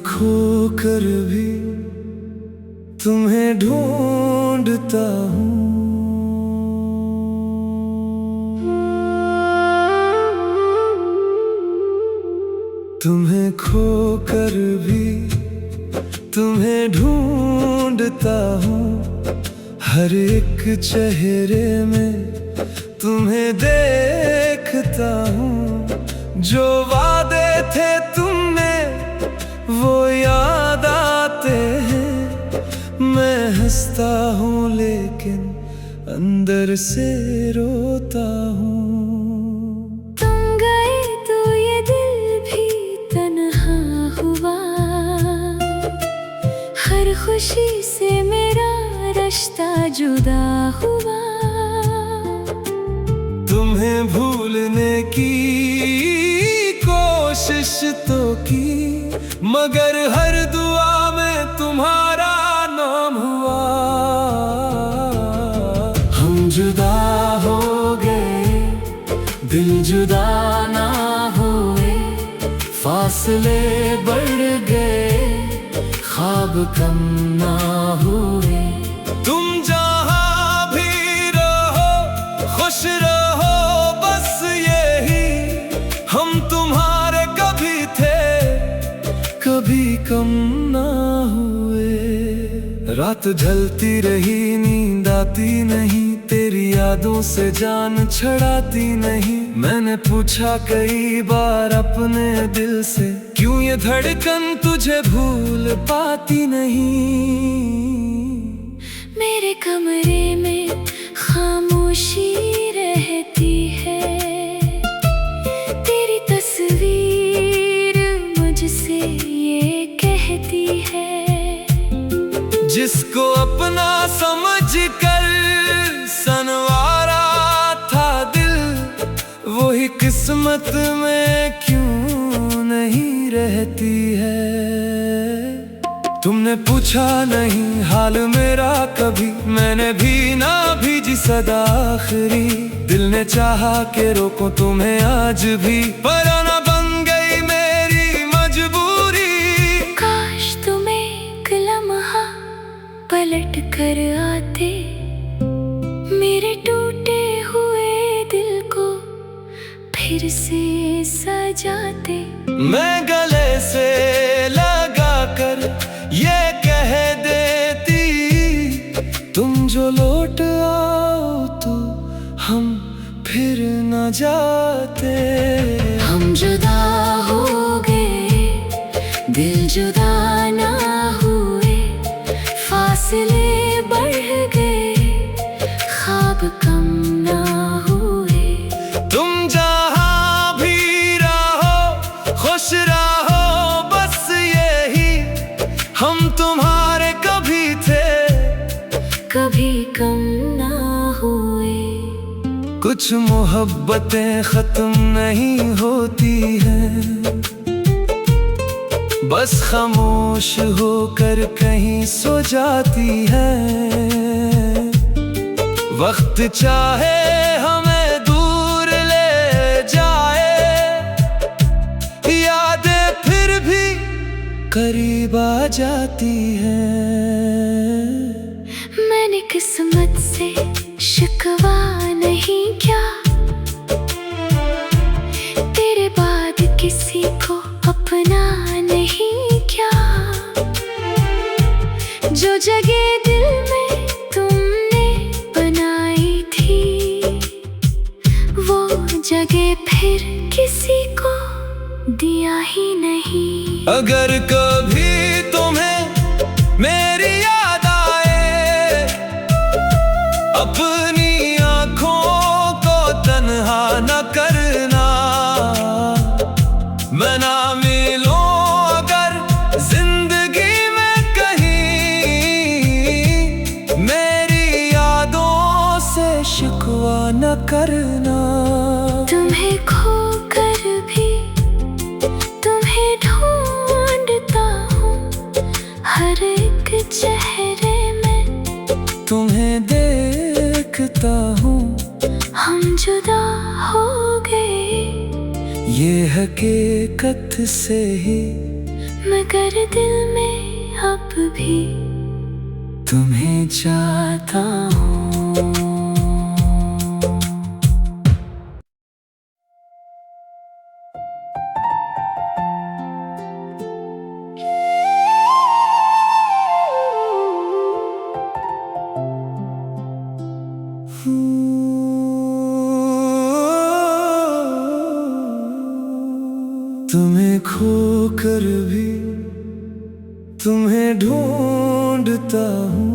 खोकर भी तुम्हें ढूंढता हूँ। तुम्हें खोकर भी तुम्हें ढूंढता हूँ। हर एक चेहरे में तुम्हें देखता हूँ। जो वादे थे तुमने वो याद आते हैं। मैं हंसता हूँ लेकिन अंदर से रोता हूँ। तुम गए तो ये दिल भी तन्हा हुआ। हर खुशी से मेरा रिश्ता जुदा हुआ। तुम्हें भूलने की कोशिश तो की, मगर हर दुआ में तुम्हारा नाम हुआ। हम जुदा हो गए, दिल जुदा ना हुए। फासले बढ़ गए, ख्वाब कम ना हुए। तुम जहाँ भी रहो खुश रहो, बस यही हम तुम्हारे कभी थे कभी कम ना हुए। रात ढलती रही नींद आती नहीं, तेरी यादों से जान छड़ाती नहीं। मैंने पूछा कई बार अपने दिल से, क्यों ये धड़कन तुझे भूल पाती नहीं। मेरे कमरे में खामोशी रहती है। तेरी तस्वीर मुझसे ये कहती है। जिसको अपना समझ कर सनवारा था दिल, वही किस्मत में क्यों नहीं रहती है। तुमने पूछा नहीं हाल मेरा कभी, मैंने भी ना भेजी सदा आखिरी। दिल ने चाहा के रोको तुम्हें आज भी, पर ना बन गई मेरी मजबूरी। काश तुम एक लम्हा पलट कर आते, मेरे टूटे हुए दिल को फिर से सजाते। मैं गले से लगा कर ये कह देती, तुम जो लौट आओ तो हम फिर न जाते। हम जुदा हो गए, दिल जुदा ना हुए। फासले बढ़ गए, ख्वाब कम ना हुए। तुम जहाँ भी रहो खुश रहो, बस यही हम तुम्हारे कभी थे कभी कम ना हुए। कुछ मोहब्बतें खत्म नहीं होती हैं, बस खामोश होकर कहीं सो जाती हैं। वक्त चाहे हमें दूर ले जाए, यादें फिर भी करीब आ जाती हैं। मैंने किस्मत से शिकवा नहीं क्या, तेरे बाद किसी को अपना नहीं क्या। जो जगह दिल में तुमने बनाई थी, वो जगह फिर किसी को दिया ही नहीं। अगर कभी तुम्हें मेरी याद आए, अपनी आँखों को तन्हा न करना। मैं ना मिलूं अगर जिंदगी में कहीं, मेरी यादों से शिकवा न करना। तुम्हें खोकर भी तुम्हें ढूंढता हूँ। हर एक चेहरे में तुम्हें देखता हूँ। हम जुदा हो गए, ये हकीकत से ही मगर दिल में अब भी तुम्हें चाहता हूँ। तुम्हें खोकर भी तुम्हें ढूंढता हूँ।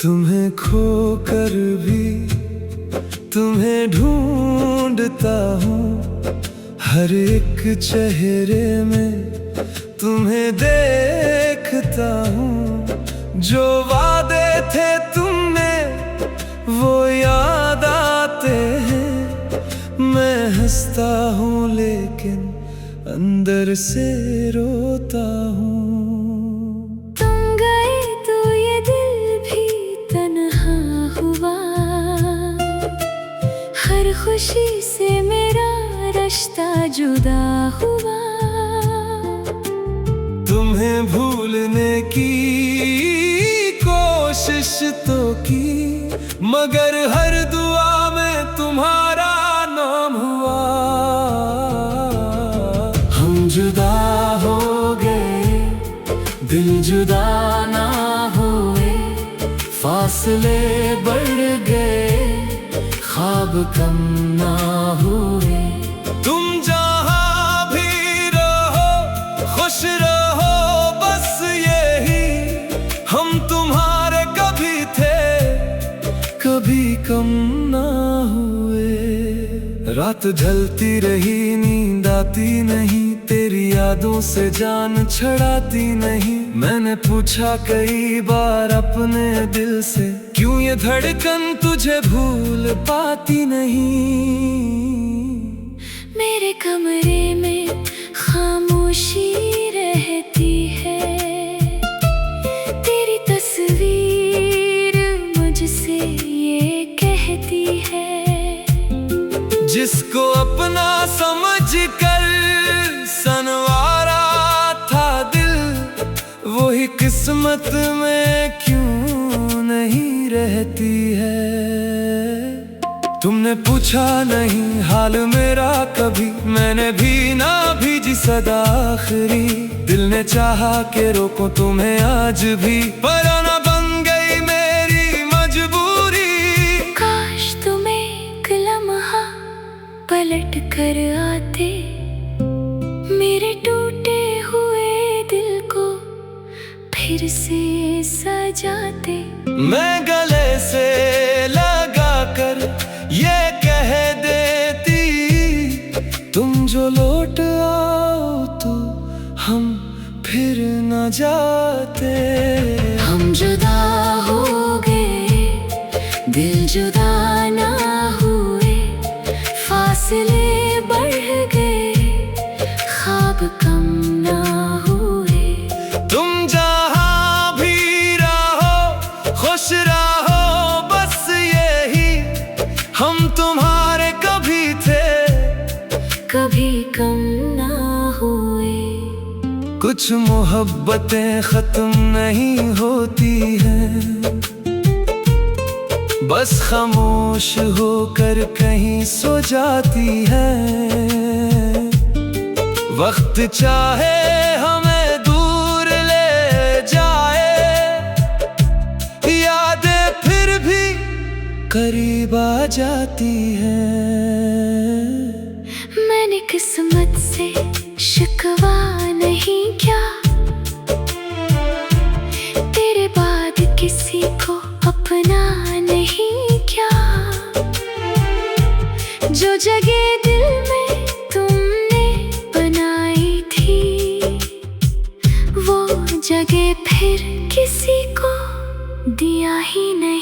तुम्हें खोकर भी तुम्हें ढूंढता हूँ। हर एक चेहरे में तुम्हें देखता हूँ। जो वादे थे तुमने वो याद आते हैं। मैं हंसता हूँ लेकिन अंदर से रोता हूँ। तुम गए तो ये दिल भी तन्हा हुआ। हर खुशी से मेरा रिश्ता जुदा हुआ। तुम्हें भूलने की कोशिश तो की, मगर हर दुआ में तुम्हारा नाम हुआ। हम जुदा हो गए, दिल जुदा ना हुए। फासले बढ़ गए, ख्वाब कम ना हुए। तुम जहाँ भी रहो खुश रहो, बस यही हम तुम्हारे कभी थे कभी कम ना हुए। रात ढलती रही नींद आती नहीं, तेरी यादों से जान छड़ाती नहीं। मैंने पूछा कई बार अपने दिल से, क्यों ये धड़कन तुझे भूल पाती नहीं। मेरे कमरे में खामोशी रहती है। तेरी तस्वीर मुझसे ये कहती है, जिसको अपना समझ कर सनवारा था दिल, वही किस्मत में क्यों नहीं रहती है। तुमने पूछा नहीं हाल मेरा कभी, मैंने भी ना भेजी सदा आखिरी। दिल ने चाहा के रोको तुम्हें आज भी, पर ना बन गई मेरी मजबूरी। काश तुम एक लम्हा पलट कर आते, मेरे टूटे हुए दिल को फिर से सजाते। मैं गले से लगा कर ये कह देती, तुम जो लौट आओ तो हम फिर न जाते। हम जुदा हो गए, दिल जुदा ना हुए। फासले बढ़ गए, ख्वाब कम ना हुए। तुम जहाँ भी रहो खुश रहो, बस यही हम तुम्हारे कभी थे कभी कम ना हुए। कुछ मोहब्बतें खत्म नहीं होती हैं, बस खामोश होकर कहीं सो जाती है। वक्त चाहे हमें दूर ले जाए, यादें फिर भी करीब आ जाती है। मैंने किस्मत से शिकवा नहीं क्या, तेरे बाद किसी को अपना नहीं क्या। जो जगह दिल में तुमने बनाई थी, वो जगह फिर किसी को दिया ही नहीं।